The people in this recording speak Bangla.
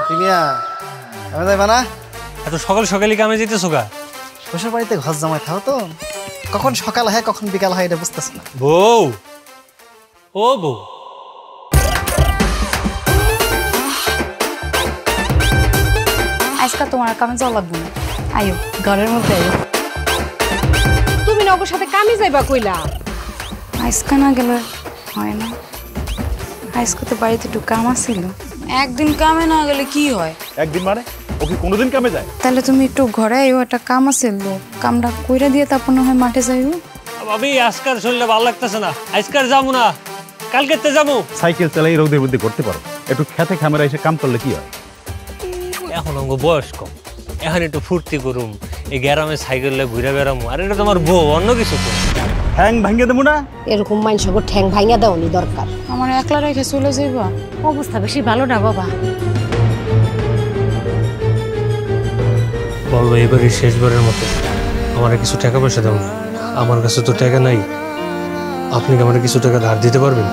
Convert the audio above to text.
টিমিয়া আমি যাইবা না? এত সকাল সকালই কামে যেতেছো গা? শ্বশুর বাড়িতে ঘর জামাই থাও তো, কখন সকাল হয় কখন বিকাল হয় এটা বুঝতেছ না। বউ, ও বউ, আজকে তোমার কামে যাওয়া লাগবে না, আয়ো ঘরের মধ্যে আয়ো। তুমি নগর সাথে কামে যাইবা কইলা? আজকে না গেলে হয় না, আজকে তো বাড়িতে একটু কাম আছিল। একদিন কামে না গেলে কি হয়? একদিন মানে ও কি কোনোদিন কামে যায়? তাহলে তুমি একটু ঘরে আয়ো, একটা কাম আছিল, কামটা কইরা দিয়ে তারপর না হয় মাঠে যাইও। ভাবি আজকার শরীরটা ভালো লাগতেছে না, আজকার যাবো না, কালকেতে যাবো। সাইকেল চালাই রোদের মধ্যে করতে পারো, একটু খেতে খামেরা এসে কাম করলে কি হয়? এখন অঙ্গ বয়স কম, এখন একটু ফুর্তি করুম, এই গ্রামে সাইকেলে ঘুরে বেড়ামো। আর এটা তোমার বউ, অন্য কিছু তো হ্যাং ভাঙিয়ে দেবো না? এরকম মানুষকে ঠ্যাং ভাঙিয়া দেওয়ানি দরকার। আমার একলা রেখে চলে যাইবা? অবস্থা বেশি ভালো না বাবা। বলবো এবারই শেষবারের মতো আমার কিছু টাকা পয়সা দাও। আমার কাছে তো টাকা নাই, আপনি কি আমার কিছু টাকা ধার দিতে পারবেন?